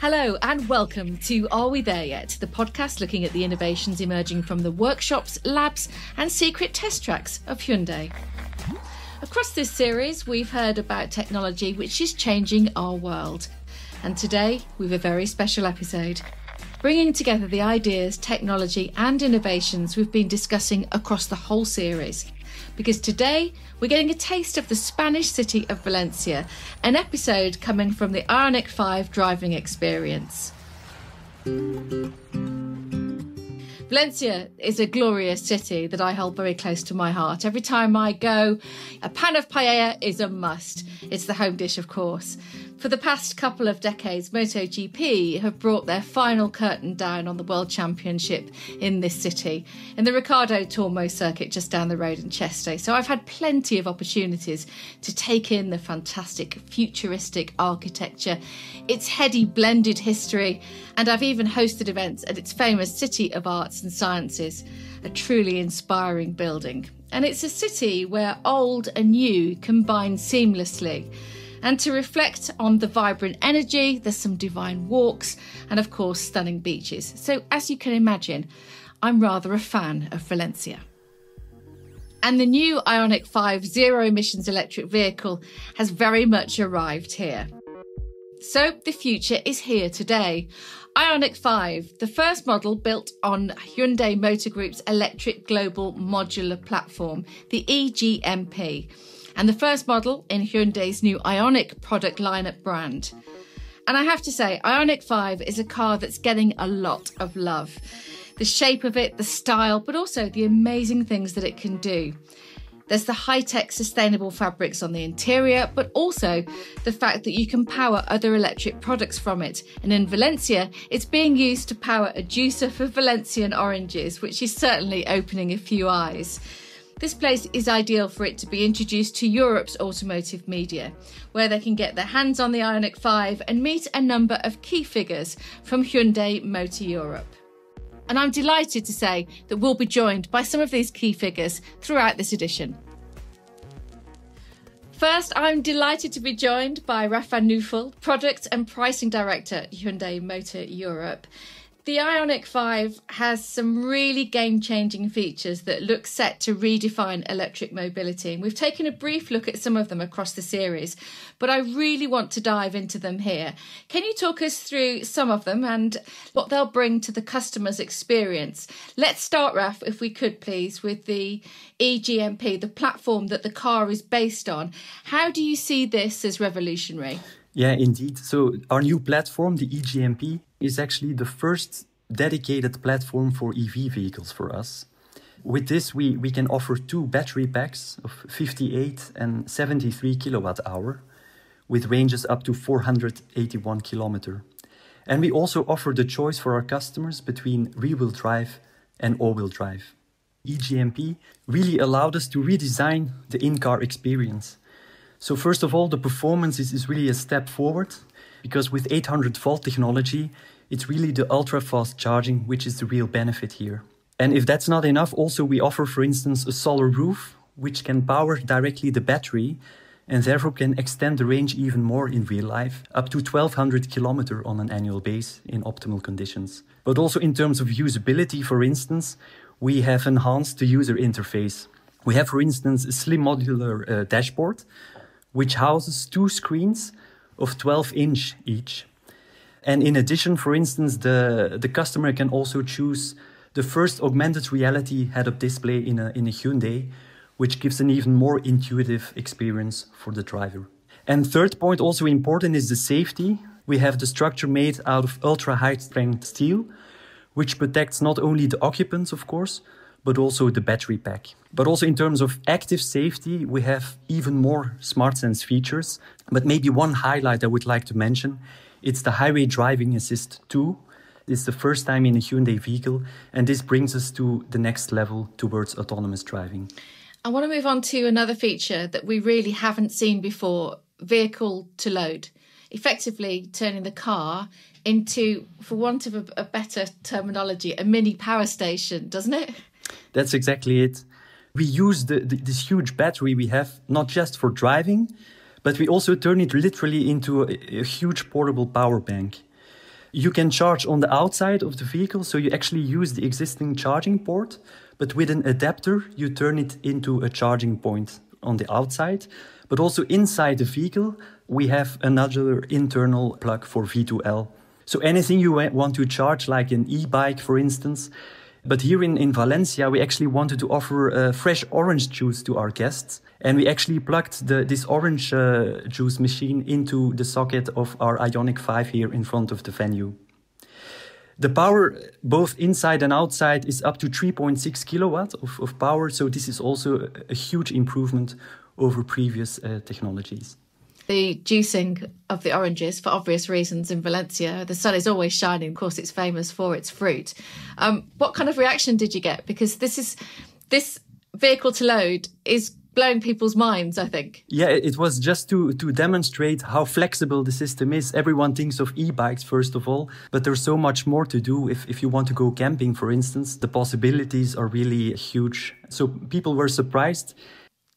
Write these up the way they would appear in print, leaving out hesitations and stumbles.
Hello and welcome to Are We There Yet? The podcast looking at the innovations emerging from the workshops, labs and secret test tracks of Hyundai. Across this series, we've heard about technology which is changing our world. And today, we've a very special episode, bringing together the ideas, technology and innovations we've been discussing across the whole series. Because today, we're getting a taste of the Spanish city of Valencia, an episode coming from the IONIQ 5 driving experience. Valencia is a glorious city that I hold very close to my heart. Every time I go, a pan of paella is a must. It's the home dish, of course. For the past couple of decades, MotoGP have brought their final curtain down on the World Championship in this city, in the Ricardo Tormo circuit just down the road in Cheste. So I've had plenty of opportunities to take in the fantastic futuristic architecture, its heady blended history, and I've even hosted events at its famous City of Arts and Sciences, a truly inspiring building. And it's a city where old and new combine seamlessly. And to reflect on the vibrant energy, there's some divine walks and, of course, stunning beaches. So, as you can imagine, I'm rather a fan of Valencia. And the new IONIQ 5 zero-emissions electric vehicle has very much arrived here. So, the future is here today. IONIQ 5, the first model built on Hyundai Motor Group's electric global modular platform, the EGMP. And the first model in Hyundai's new IONIQ product lineup brand. And I have to say, IONIQ 5 is a car that's getting a lot of love. The shape of it, the style, but also the amazing things that it can do. There's the high-tech sustainable fabrics on the interior, but also the fact that you can power other electric products from it. And in Valencia, it's being used to power a juicer for Valencian oranges, which is certainly opening a few eyes. This place is ideal for it to be introduced to Europe's automotive media, where they can get their hands on the IONIQ 5 and meet a number of key figures from Hyundai Motor Europe. And I'm delighted to say that we'll be joined by some of these key figures throughout this edition. First, I'm delighted to be joined by Raf Van Nuffel, Product and Pricing Director at Hyundai Motor Europe. The IONIQ 5 has some really game-changing features that look set to redefine electric mobility. And we've taken a brief look at some of them across the series, but I really want to dive into them here. Can you talk us through some of them and what they'll bring to the customer's experience? Let's start, Raf, if we could please, with the EGMP, the platform that the car is based on. How do you see this as revolutionary? Yeah, indeed. So our new platform, the EGMP, is actually the first dedicated platform for EV vehicles for us. With this, we can offer two battery packs of 58 and 73 kilowatt hour with ranges up to 481 kilometer. And we also offer the choice for our customers between rear-wheel drive and all-wheel drive. EGMP really allowed us to redesign the in-car experience. So first of all, the performance is really a step forward because with 800 volt technology, it's really the ultra-fast charging which is the real benefit here. And if that's not enough, also we offer, for instance, a solar roof which can power directly the battery and therefore can extend the range even more in real life, up to 1200 kilometers on an annual base in optimal conditions. But also in terms of usability, for instance, we have enhanced the user interface. We have, for instance, a slim modular dashboard which houses two screens of 12-inch each. And in addition, for instance, the customer can also choose the first augmented reality head-up display in a Hyundai, which gives an even more intuitive experience for the driver. And third point, also important, is the safety. We have the structure made out of ultra-high-strength steel, which protects not only the occupants, of course, but also the battery pack. But also in terms of active safety, we have even more smart sense features. But maybe one highlight I would like to mention, it's the Highway Driving Assist 2. It's the first time in a Hyundai vehicle, and this brings us to the next level towards autonomous driving. I want to move on to another feature that we really haven't seen before, vehicle to load. Effectively turning the car into, for want of a better terminology, a mini power station, doesn't it? That's exactly it. We use this huge battery we have not just for driving, but we also turn it literally into a huge portable power bank. You can charge on the outside of the vehicle, so you actually use the existing charging port, but with an adapter, you turn it into a charging point on the outside. But also inside the vehicle, we have another internal plug for V2L. So anything you want to charge, like an e-bike, for instance. But here in Valencia, we actually wanted to offer fresh orange juice to our guests. And we actually plugged this orange juice machine into the socket of our IONIQ 5 here in front of the venue. The power, both inside and outside, is up to 3.6 kilowatts of power. So this is also a huge improvement over previous technologies. The juicing of the oranges, for obvious reasons, in Valencia, the sun is always shining. Of course, it's famous for its fruit. What kind of reaction did you get? Because this vehicle to load is blowing people's minds, I think. Yeah, it was just to demonstrate how flexible the system is. Everyone thinks of e-bikes, first of all, but there's so much more to do. If you want to go camping, for instance, the possibilities are really huge. So people were surprised.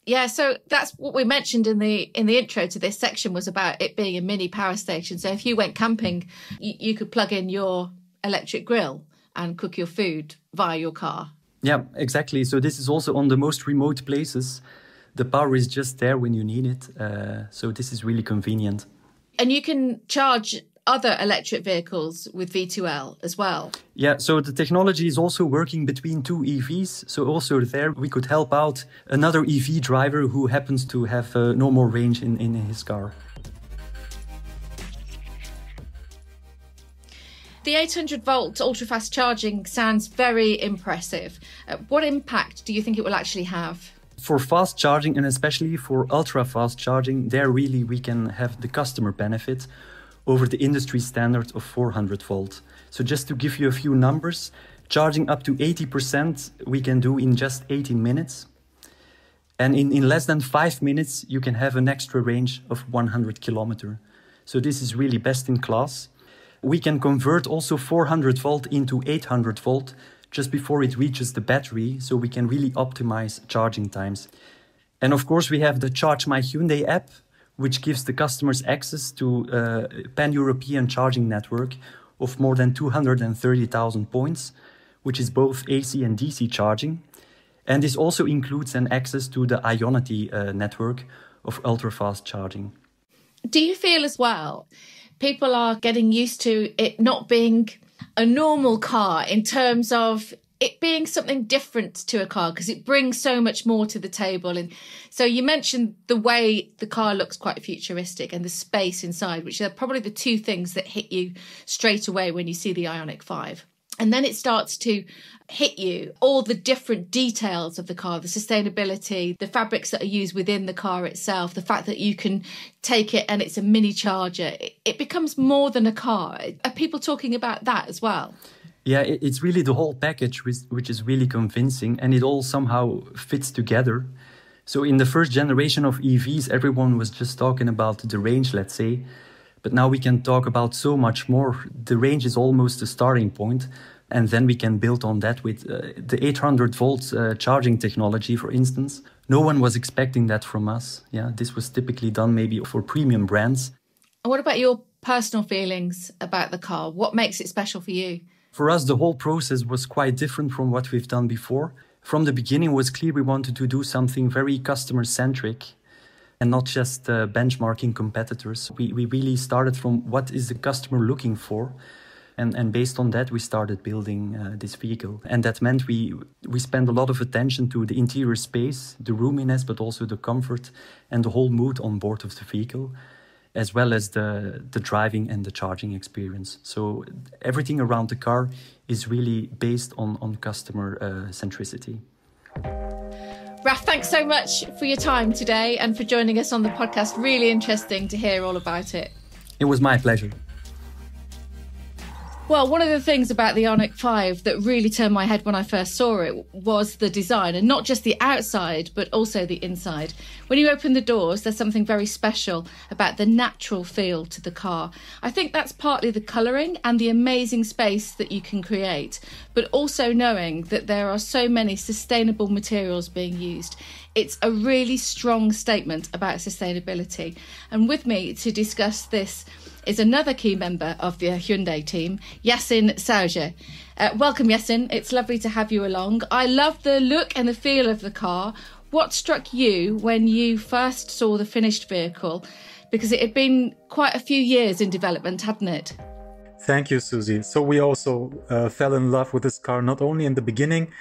Yeah, so that's what we mentioned in the intro to this section, was about it being a mini power station. So if you went camping, you could plug in your electric grill and cook your food via your car. Yeah, exactly. So this is also on the most remote places. The power is just there when you need it. So this is really convenient. And you can charge other electric vehicles with V2L as well. Yeah, so the technology is also working between two EVs. So also there we could help out another EV driver who happens to have no more range in his car. The 800-volt ultra-fast charging sounds very impressive. What impact do you think it will actually have? For fast charging, and especially for ultra-fast charging, there really we can have the customer benefit over the industry standard of 400 volt. So just to give you a few numbers, charging up to 80% we can do in just 18 minutes. And in less than 5 minutes, you can have an extra range of 100 kilometers. So this is really best in class. We can convert also 400 volt into 800 volt just before it reaches the battery, so we can really optimize charging times. And of course, we have the Charge My Hyundai app, which gives the customers access to a pan-European charging network of more than 230,000 points, which is both AC and DC charging. And this also includes an access to the IONIQ network of ultra-fast charging. Do you feel as well, people are getting used to it not being a normal car in terms of it being something different to a car, because it brings so much more to the table? And so you mentioned the way the car looks quite futuristic and the space inside, which are probably the two things that hit you straight away when you see the IONIQ 5. And then it starts to hit you all the different details of the car, the sustainability, the fabrics that are used within the car itself, the fact that you can take it and it's a mini charger. It becomes more than a car. Are people talking about that as well? Yeah, it's really the whole package which is really convincing, and it all somehow fits together. So in the first generation of EVs, everyone was just talking about the range, let's say. But now we can talk about so much more. The range is almost the starting point. And then we can build on that with the 800 volts charging technology, for instance. No one was expecting that from us. Yeah, this was typically done maybe for premium brands. And what about your personal feelings about the car? What makes it special for you? For us, the whole process was quite different from what we've done before. From the beginning, it was clear we wanted to do something very customer-centric and not just benchmarking competitors. We really started from what is the customer looking for. And based on that, we started building this vehicle. And that meant we spent a lot of attention to the interior space, the roominess, but also the comfort and the whole mood on board of the vehicle, as well as the driving and the charging experience. So everything around the car is really based on customer centricity. Raf, thanks so much for your time today and for joining us on the podcast. Really interesting to hear all about it. It was my pleasure. Well, one of the things about the IONIQ 5 that really turned my head when I first saw it was the design, and not just the outside, but also the inside. When you open the doors, there's something very special about the natural feel to the car. I think that's partly the colouring and the amazing space that you can create, but also knowing that there are so many sustainable materials being used. It's a really strong statement about sustainability. And with me to discuss this is another key member of the Hyundai team, Yasin Savci. Welcome, Yasin. It's lovely to have you along. I love the look and the feel of the car. What struck you when you first saw the finished vehicle? Because it had been quite a few years in development, hadn't it? Thank you, Susie. So we also fell in love with this car, not only in the beginning.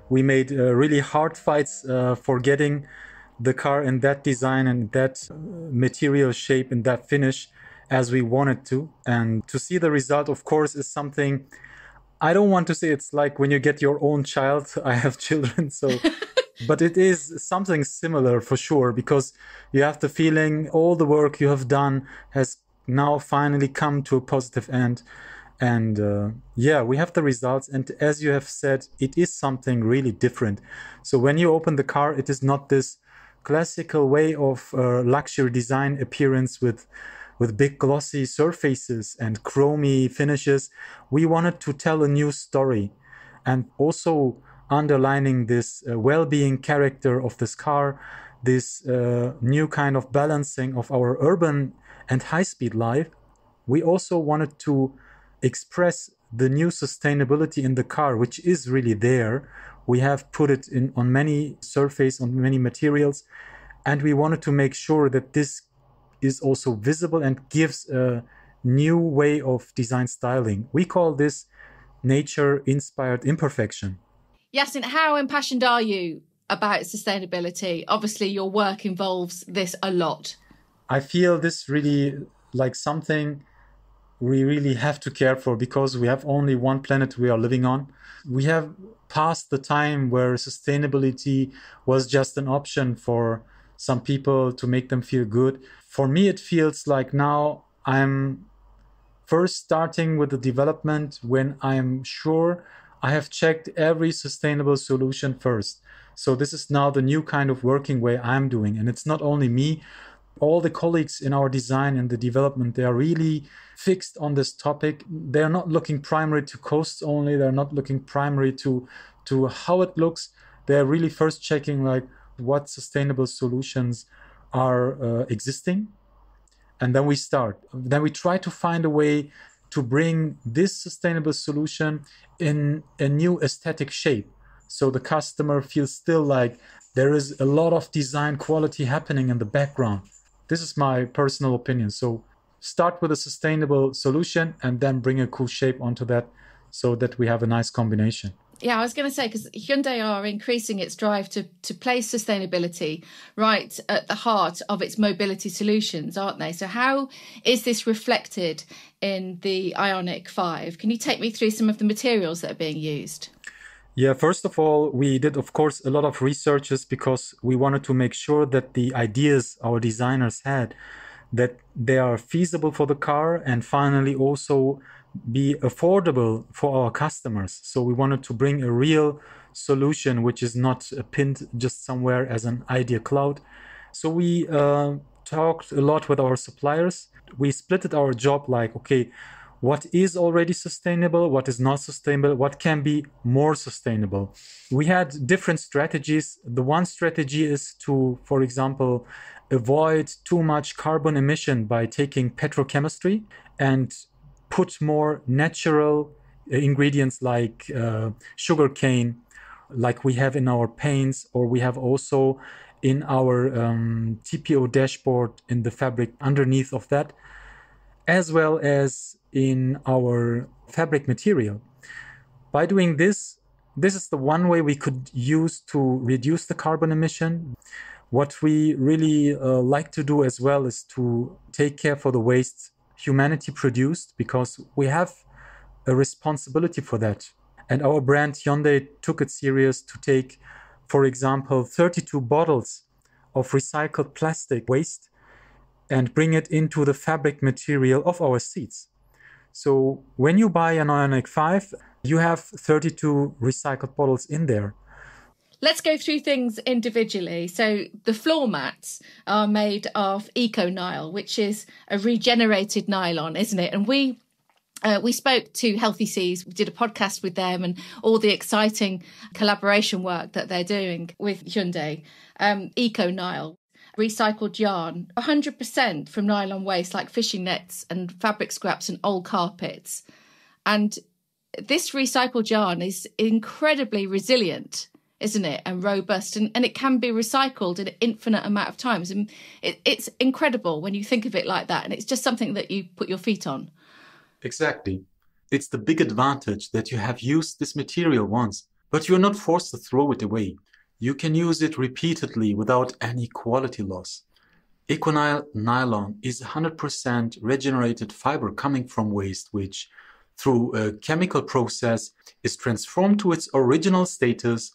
We made really hard fights for getting the car in that design and that material shape and that finish as we wanted to. And to see the result, of course, is something, I don't want to say it's like when you get your own child. I have children, so... But it is something similar for sure, because you have the feeling all the work you have done has now finally come to a positive end. And we have the results. And as you have said, it is something really different. So when you open the car, it is not this classical way of luxury design appearance with big glossy surfaces and chromy finishes. We wanted to tell a new story, and also underlining this well-being character of this car, this new kind of balancing of our urban and high-speed life. We also wanted to express the new sustainability in the car, which is really there. We have put it on many surfaces, on many materials, and we wanted to make sure that this is also visible and gives a new way of design styling. We call this nature-inspired imperfection. Yasin, how impassioned are you about sustainability? Obviously, your work involves this a lot. I feel this really like something we really have to care for, because we have only one planet we are living on. We have passed the time where sustainability was just an option for some people to make them feel good. For me, it feels like now I'm first starting with the development when I'm sure I have checked every sustainable solution first. So this is now the new kind of working way I'm doing. And it's not only me. All the colleagues in our design and the development, they are really fixed on this topic. They're not looking primarily to costs only. They're not looking primarily to how it looks. They're really first checking like what sustainable solutions are existing. And then we start. Then we try to find a way to bring this sustainable solution in a new aesthetic shape. So the customer feels still like there is a lot of design quality happening in the background. This is my personal opinion. So start with a sustainable solution and then bring a cool shape onto that so that we have a nice combination. Yeah, I was going to say, because Hyundai are increasing its drive to place sustainability right at the heart of its mobility solutions, aren't they? So how is this reflected in the IONIQ 5? Can you take me through some of the materials that are being used? Yeah, first of all, we did, of course, a lot of researches because we wanted to make sure that the ideas our designers had, that they are feasible for the car and finally also be affordable for our customers. So we wanted to bring a real solution which is not pinned just somewhere as an idea cloud. So we talked a lot with our suppliers. We split our job like, okay, what is already sustainable, what is not sustainable, what can be more sustainable. We had different strategies. The one strategy is to, for example, avoid too much carbon emission by taking petrochemistry and put more natural ingredients like sugar cane, like we have in our paints, or we have also in our TPO dashboard in the fabric underneath of that, as well as in our fabric material. By doing this, this is the one way we could use to reduce the carbon emission. What we really like to do as well is to take care for the waste humanity produced, because we have a responsibility for that. And our brand Hyundai took it serious to take, for example, 32 bottles of recycled plastic waste and bring it into the fabric material of our seats. So when you buy an IONIQ 5, you have 32 recycled bottles in there. Let's go through things individually. So the floor mats are made of eco-nylon, which is a regenerated nylon, isn't it? And we spoke to Healthy Seas, we did a podcast with them and all the exciting collaboration work that they're doing with Hyundai, eco-nylon. recycled yarn, 100% from nylon waste like fishing nets and fabric scraps and old carpets. And this recycled yarn is incredibly resilient, isn't it? And robust. And it can be recycled in an infinite amount of times. And it's incredible when you think of it like that. And it's just something that you put your feet on. Exactly. It's the big advantage that you have used this material once, but you're not forced to throw it away. You can use it repeatedly without any quality loss. Econyle nylon is 100% regenerated fiber coming from waste, which through a chemical process is transformed to its original status,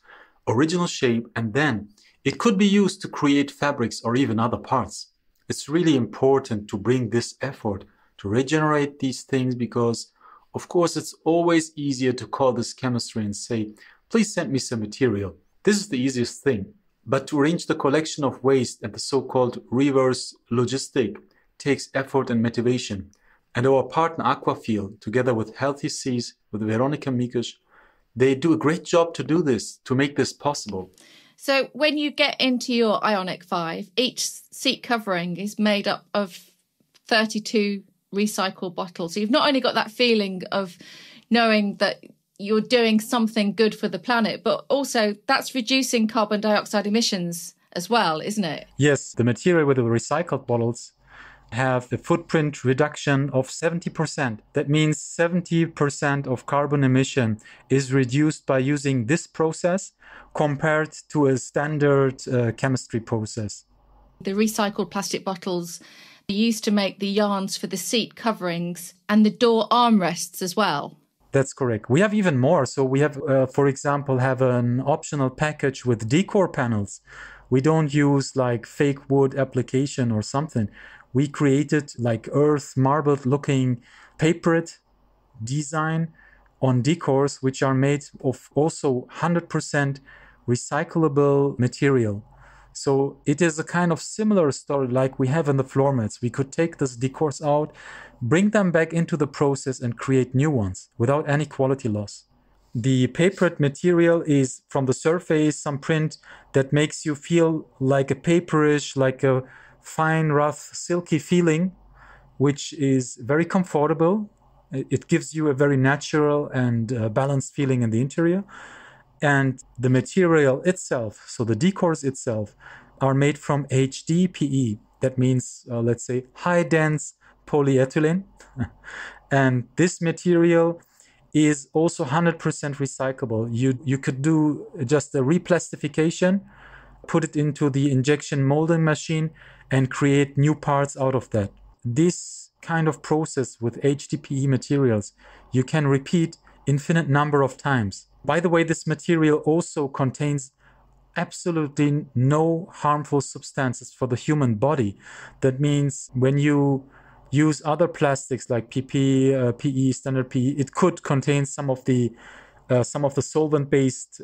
original shape, and then it could be used to create fabrics or even other parts. It's really important to bring this effort to regenerate these things because, of course, it's always easier to call this chemistry and say, please send me some material. This is the easiest thing. But to arrange the collection of waste and the so-called reverse logistic takes effort and motivation. And our partner Aquafil, together with Healthy Seas, with Veronika Mikuš, they do a great job to do this, to make this possible. So when you get into your IONIQ 5, each seat covering is made up of 32 recycled bottles. So you've not only got that feeling of knowing that you're doing something good for the planet, but also that's reducing carbon dioxide emissions as well, isn't it? Yes, the material with the recycled bottles have a footprint reduction of 70%. That means 70% of carbon emission is reduced by using this process compared to a standard chemistry process. The recycled plastic bottles are used to make the yarns for the seat coverings and the door armrests as well. That's correct. We have even more. So we have, for example, have an optional package with decor panels. We don't use like fake wood application or something. We created like earth marbled looking papered design on decors, which are made of also 100% recyclable material. So it is a kind of similar story like we have in the floor mats. We could take these decors out, bring them back into the process and create new ones without any quality loss. The papered material is from the surface, some print that makes you feel like a paperish, like a fine, rough, silky feeling, which is very comfortable. It gives you a very natural and balanced feeling in the interior. And the material itself, so the decors itself, are made from HDPE. That means, let's say, high-dense polyethylene. And this material is also 100% recyclable. You could do just a replastification, put it into the injection molding machine, and create new parts out of that. This kind of process with HDPE materials, you can repeat infinite number of times. By the way, this material also contains absolutely no harmful substances for the human body. That means when you use other plastics like PP, PE, standard PE, it could contain some of the solvent-based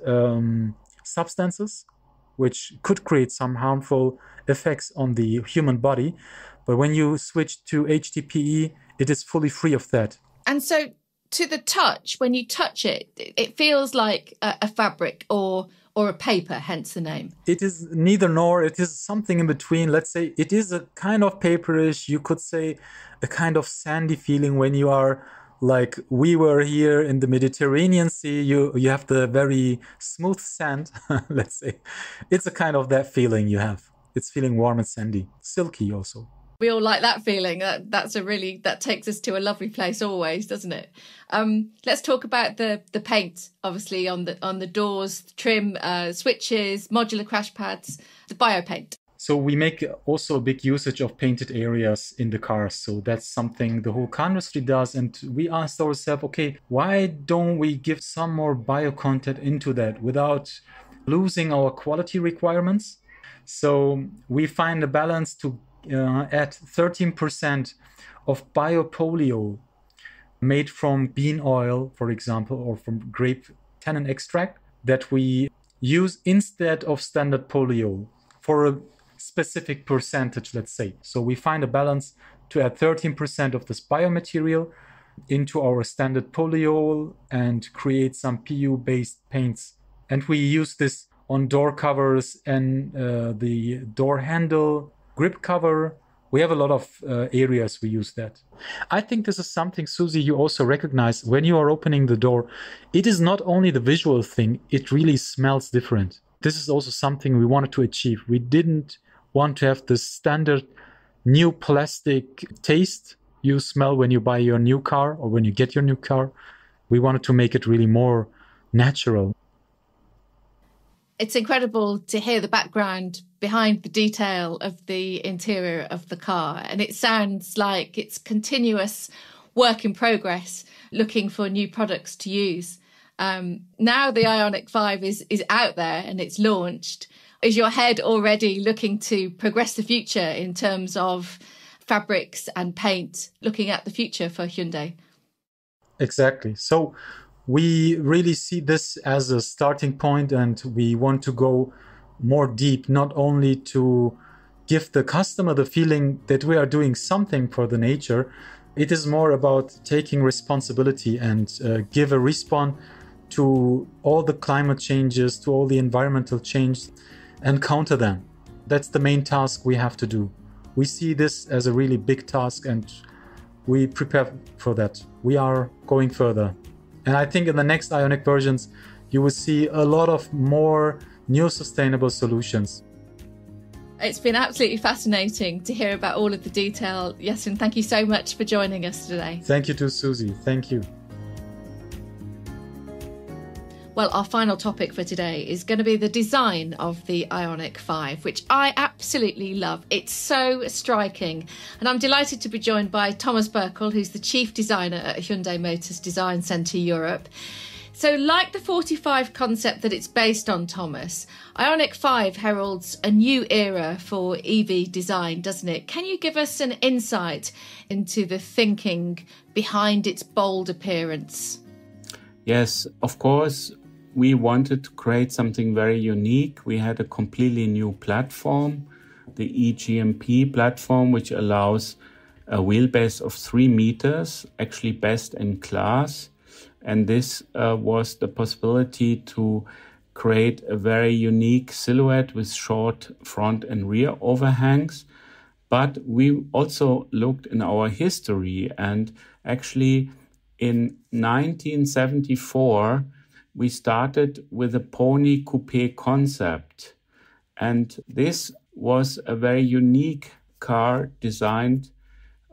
substances, which could create some harmful effects on the human body. But when you switch to HDPE, it is fully free of that. And so to the touch, when you touch it, it feels like a fabric or a paper, hence the name. It is neither nor. It is something in between. Let's say it is a kind of paperish, you could say a kind of sandy feeling when you are like we were here in the Mediterranean Sea. You have the very smooth sand, let's say. It's a kind of that feeling you have. It's feeling warm and sandy, silky also. We all like that feeling. That takes us to a lovely place always, doesn't it? Let's talk about the paint, obviously, on the doors, trim, switches, modular crash pads, the biopaint. So we make also a big usage of painted areas in the cars. So that's something the whole car industry does. And we asked ourselves, okay, why don't we give some more bio content into that without losing our quality requirements? So we find a balance to add 13% of biopolio made from bean oil, for example, or from grape tannin extract that we use instead of standard polio for a specific percentage, let's say. So we find a balance to add 13% of this biomaterial into our standard polyol and create some PU-based paints. And we use this on door covers and the door handle, grip cover. We have a lot of areas we use that. I think this is something, Susie, you also recognize when you are opening the door. It is not only the visual thing, it really smells different. This is also something we wanted to achieve. We didn't want to have the standard new plastic taste you smell when you buy your new car or when you get your new car. We wanted to make it really more natural. It's incredible to hear the background behind the detail of the interior of the car. And it sounds like it's continuous work in progress, looking for new products to use. Now the IONIQ 5 is out there and it's launched. Is your head already looking to progress the future in terms of fabrics and paint, looking at the future for Hyundai? Exactly. So we really see this as a starting point, and we want to go more deep, not only to give the customer the feeling that we are doing something for the nature. It is more about taking responsibility and give a response to all the climate changes, to all the environmental change, and counter them. That's the main task we have to do. We see this as a really big task, and we prepare for that. We are going further. And I think in the next IONIQ versions, you will see a lot of more new sustainable solutions. It's been absolutely fascinating to hear about all of the detail. Yasin, thank you so much for joining us today. Thank you to Susie. Thank you. Well, our final topic for today is going to be the design of the IONIQ 5, which I absolutely love. It's so striking. And I'm delighted to be joined by Thomas Bürkle, who's the Chief Designer at Hyundai Motor's Design Centre Europe. So like the 45 concept that it's based on, Thomas, IONIQ 5 heralds a new era for EV design, doesn't it? Can you give us an insight into the thinking behind its bold appearance? Yes, of course. We wanted to create something very unique. We had a completely new platform, the eGMP platform, which allows a wheelbase of 3 meters, actually best in class. And this was the possibility to create a very unique silhouette with short front and rear overhangs. But we also looked in our history, and actually in 1974, we started with a pony coupe concept. And this was a very unique car designed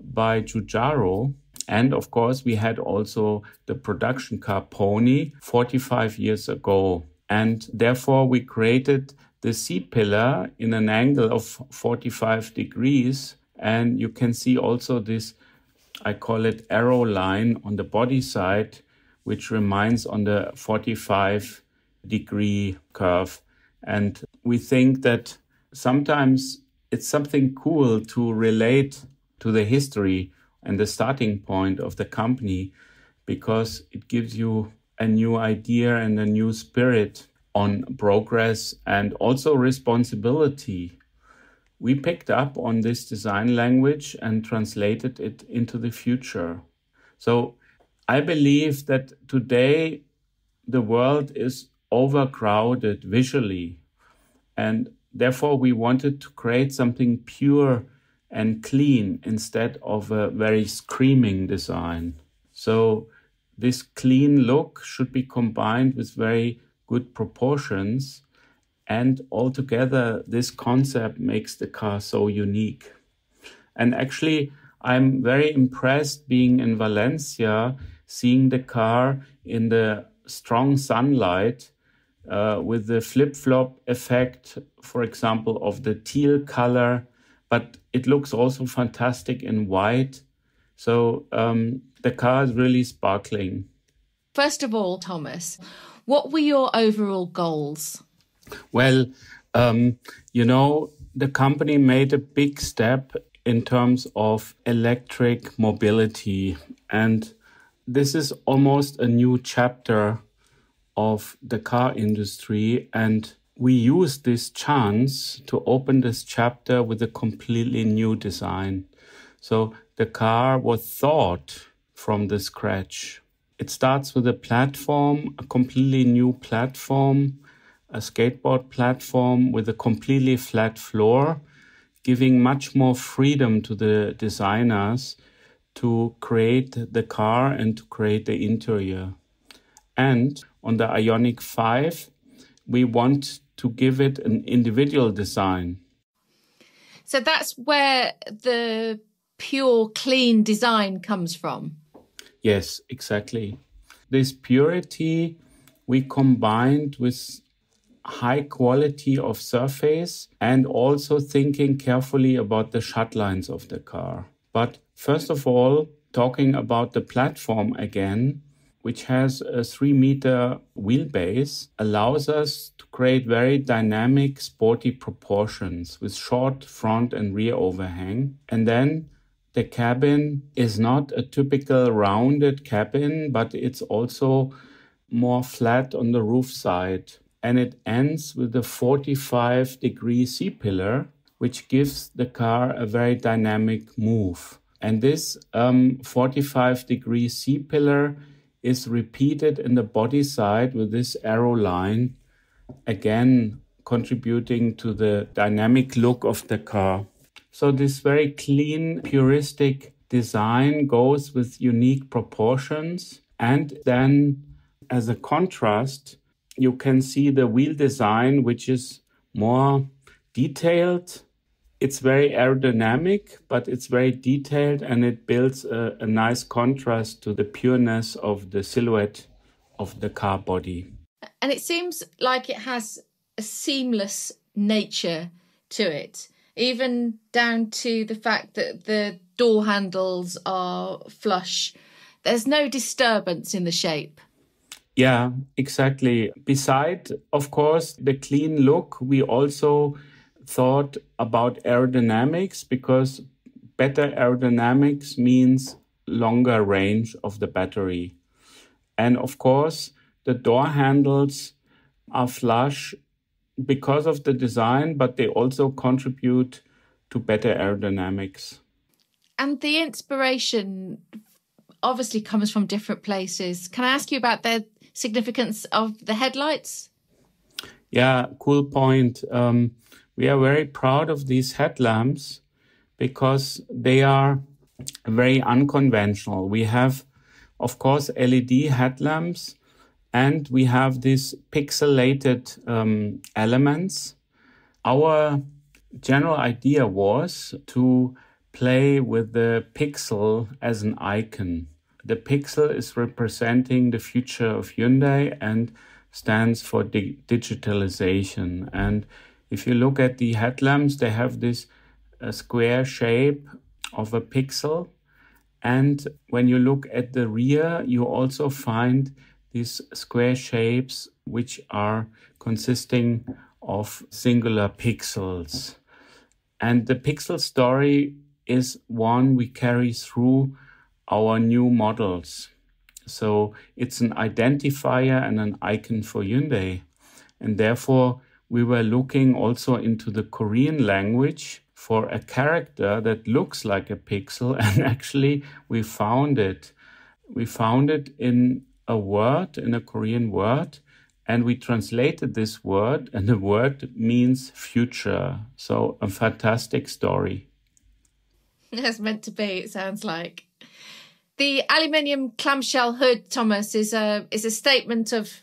by Giugiaro. And of course, we had also the production car pony 45 years ago. And therefore, we created the C-pillar in an angle of 45 degrees. And you can see also this, I call it arrow line on the body side, which reminds on the 45-degree curve. And we think that sometimes it's something cool to relate to the history and the starting point of the company, because it gives you a new idea and a new spirit on progress and also responsibility. We picked up on this design language and translated it into the future. So I believe that today the world is overcrowded visually, and therefore we wanted to create something pure and clean instead of a very screaming design. So this clean look should be combined with very good proportions, and altogether this concept makes the car so unique. And actually, I'm very impressed being in Valencia, seeing the car in the strong sunlight with the flip-flop effect, for example, of the teal color, but it looks also fantastic in white. So the car is really sparkling. First of all, Thomas, what were your overall goals? Well, the company made a big step in terms of electric mobility. And this is almost a new chapter of the car industry. And we used this chance to open this chapter with a completely new design. So the car was thought from the scratch. It starts with a platform, a completely new platform, a skateboard platform with a completely flat floor, giving much more freedom to the designers to create the car and to create the interior. And on the IONIQ 5, we want to give it an individual design. So that's where the pure, clean design comes from. Yes, exactly. This purity we combined with high quality of surface and also thinking carefully about the shut lines of the car. But first of all, talking about the platform again, which has a 3-meter wheelbase, allows us to create very dynamic, sporty proportions with short front and rear overhang. And then the cabin is not a typical rounded cabin, but it's also more flat on the roof side. And it ends with a 45-degree C-pillar, which gives the car a very dynamic move. And this 45-degree C-pillar is repeated in the body side with this arrow line, again contributing to the dynamic look of the car. So this very clean, puristic design goes with unique proportions. And then as a contrast, you can see the wheel design, which is more detailed. It's very aerodynamic, but it's very detailed, and it builds a nice contrast to the pureness of the silhouette of the car body. And it seems like it has a seamless nature to it, even down to the fact that the door handles are flush. There's no disturbance in the shape. Yeah, exactly. Beside, of course, the clean look, we also thought about aerodynamics, because better aerodynamics means longer range of the battery. And of course, the door handles are flush because of the design, but they also contribute to better aerodynamics. And the inspiration obviously comes from different places. Can I ask you about the significance of the headlights? Yeah, cool point. We are very proud of these headlamps because they are very unconventional. We have, of course, LED headlamps, and we have these pixelated elements. Our general idea was to play with the pixel as an icon. The pixel is representing the future of Hyundai and stands for digitalization. And if you look at the headlamps, they have this square shape of a pixel. And when you look at the rear, you also find these square shapes, which are consisting of singular pixels. And the pixel story is one we carry through our new models. So it's an identifier and an icon for Hyundai. And therefore, we were looking also into the Korean language for a character that looks like a pixel, and actually we found it. We found it in a word, in a Korean word, and we translated this word, and the word means future. So a fantastic story. It's meant to be, it sounds like. The aluminium clamshell hood, Thomas, is a statement of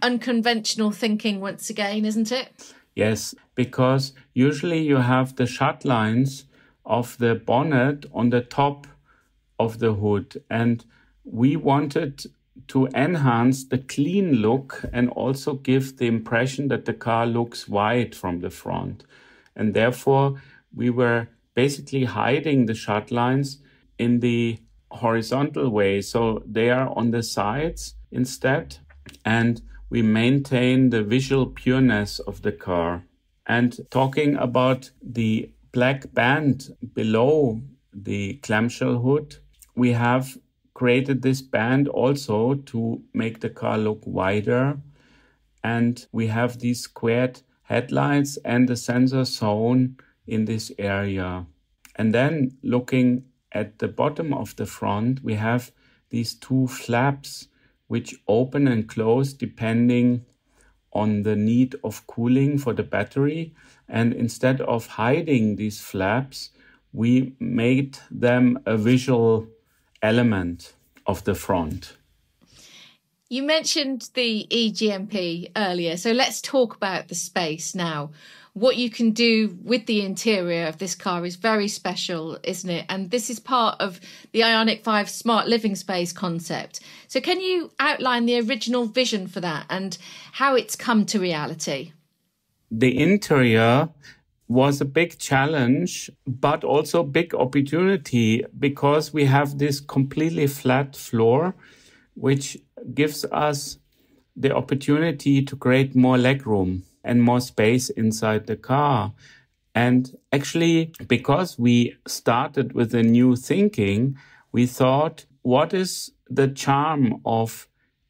unconventional thinking once again, isn't it? Yes, because usually you have the shut lines of the bonnet on the top of the hood, and we wanted to enhance the clean look and also give the impression that the car looks wide from the front. And therefore, we were basically hiding the shut lines in the horizontal way. So they are on the sides instead, and we maintain the visual pureness of the car. And talking about the black band below the clamshell hood, we have created this band also to make the car look wider. And we have these squared headlights and the sensor zone in this area. And then looking at the bottom of the front, we have these two flaps which open and close depending on the need of cooling for the battery. And instead of hiding these flaps, we made them a visual element of the front. You mentioned the eGMP earlier, so let's talk about the space now. What you can do with the interior of this car is very special, isn't it? And this is part of the IONIQ 5 smart living space concept. So can you outline the original vision for that and how it's come to reality? The interior was a big challenge, but also a big opportunity, because we have this completely flat floor, which gives us the opportunity to create more legroom and more space inside the car. And actually, because we started with a new thinking, we thought, what is the charm of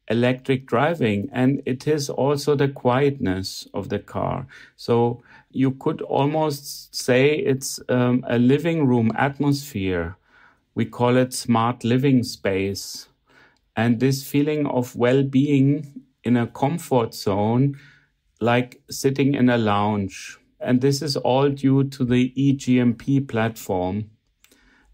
electric driving? And it is also the quietness of the car. So you could almost say it's a living room atmosphere. We call it smart living space. And this feeling of well-being in a comfort zone, like sitting in a lounge. And this is all due to the eGMP platform.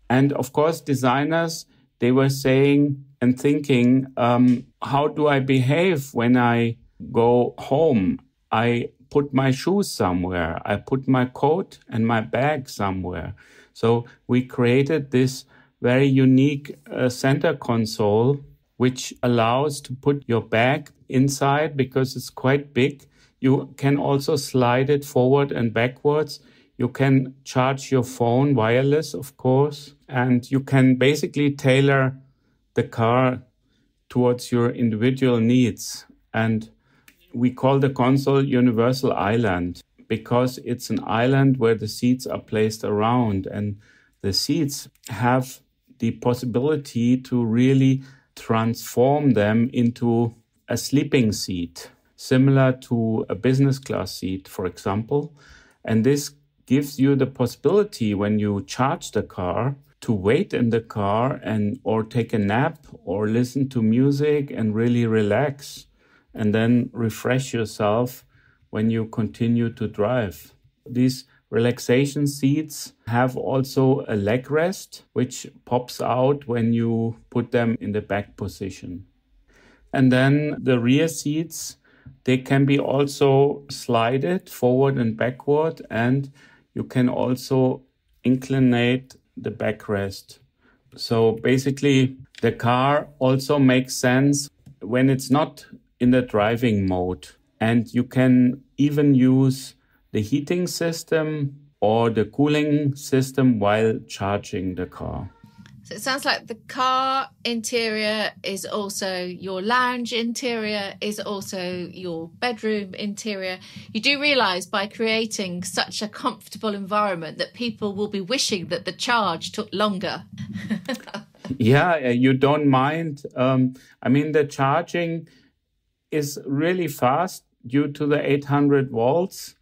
And of course, designers, they were saying and thinking, how do I behave when I go home? I put my shoes somewhere. I put my coat and my bag somewhere. So we created this very unique center console, which allows to put your bag inside because it's quite big. You can also slide it forward and backwards. You can charge your phone wireless, of course, and you can basically tailor the car towards your individual needs. And we call the console Universal Island because it's an island where the seats are placed around, and the seats have the possibility to really transform them into a sleeping seat, similar to a business class seat, for example. And this gives you the possibility, when you charge the car, to wait in the car or take a nap or listen to music and really relax, and then refresh yourself when you continue to drive. These relaxation seats have also a leg rest, which pops out when you put them in the back position. And then the rear seats, they can be also slided forward and backward, and you can also inclinate the backrest. So basically, the car also makes sense when it's not in the driving mode. And you can even use the heating system or the cooling system while charging the car. So it sounds like the car interior is also your lounge interior, is also your bedroom interior. You do realise by creating such a comfortable environment that people will be wishing that the charge took longer. Yeah, you don't mind. The charging is really fast due to the 800 volts,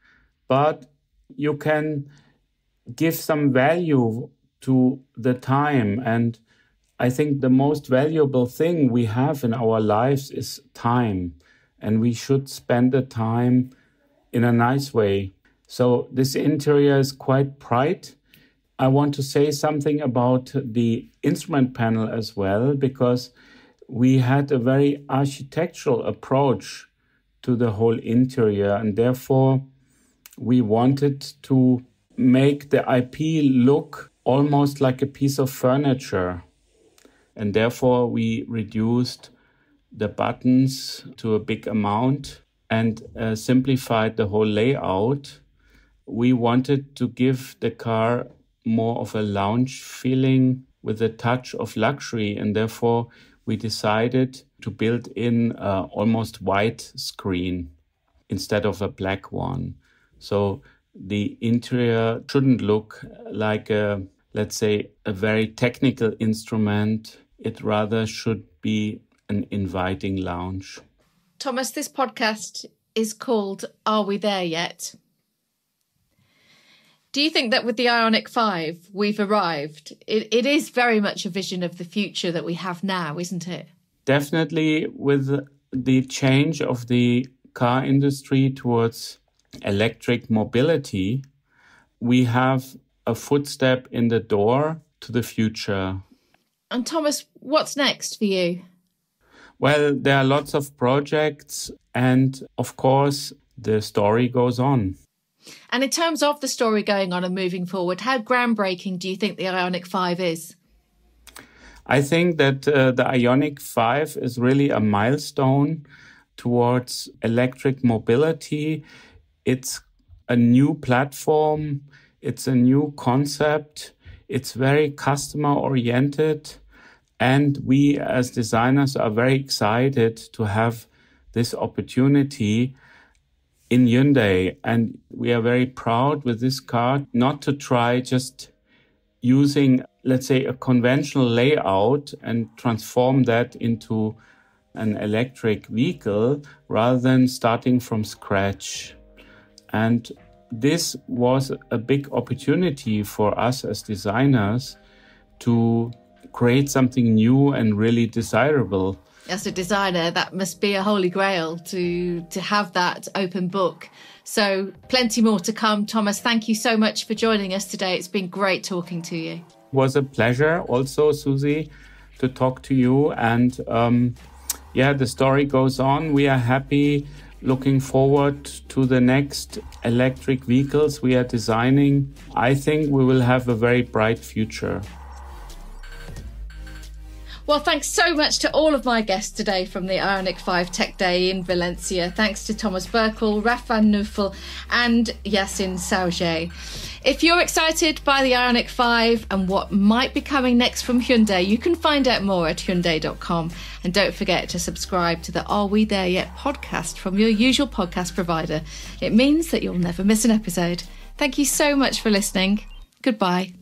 but you can give some value to the time. And I think the most valuable thing we have in our lives is time. And we should spend the time in a nice way. So this interior is quite bright. I want to say something about the instrument panel as well, because we had a very architectural approach to the whole interior. And therefore, we wanted to make the IP look almost like a piece of furniture. And therefore, we reduced the buttons to a big amount and simplified the whole layout. We wanted to give the car more of a lounge feeling with a touch of luxury, and therefore we decided to build in an almost white screen instead of a black one. So the interior shouldn't look like let's say, a very technical instrument. It rather should be an inviting lounge. Thomas, this podcast is called Are We There Yet? Do you think that with the IONIQ 5, we've arrived? It is very much a vision of the future that we have now, isn't it? Definitely, with the change of the car industry towards electric mobility, we have a footstep in the door to the future. And Thomas, what's next for you? Well, there are lots of projects and, of course, the story goes on. And in terms of the story going on and moving forward, how groundbreaking do you think the IONIQ 5 is? I think that the IONIQ 5 is really a milestone towards electric mobility. It's a new platform. It's a new concept. It's very customer-oriented. And we as designers are very excited to have this opportunity in Hyundai. And we are very proud with this car not to try just using, let's say, a conventional layout and transform that into an electric vehicle rather than starting from scratch. And this was a big opportunity for us as designers to create something new and really desirable. As a designer, that must be a holy grail to have that open book. So plenty more to come. Thomas, thank you so much for joining us today. It's been great talking to you. It was a pleasure also, Susie, to talk to you. And the story goes on. We are happy, looking forward to the next electric vehicles we are designing. I think we will have a very bright future. Well, thanks so much to all of my guests today from the IONIQ 5 Tech Day in Valencia. Thanks to Thomas Bürkle, Raf Van Nuffel and Yasin Savci. If you're excited by the IONIQ 5 and what might be coming next from Hyundai, you can find out more at Hyundai.com. And don't forget to subscribe to the Are We There Yet podcast from your usual podcast provider. It means that you'll never miss an episode. Thank you so much for listening. Goodbye.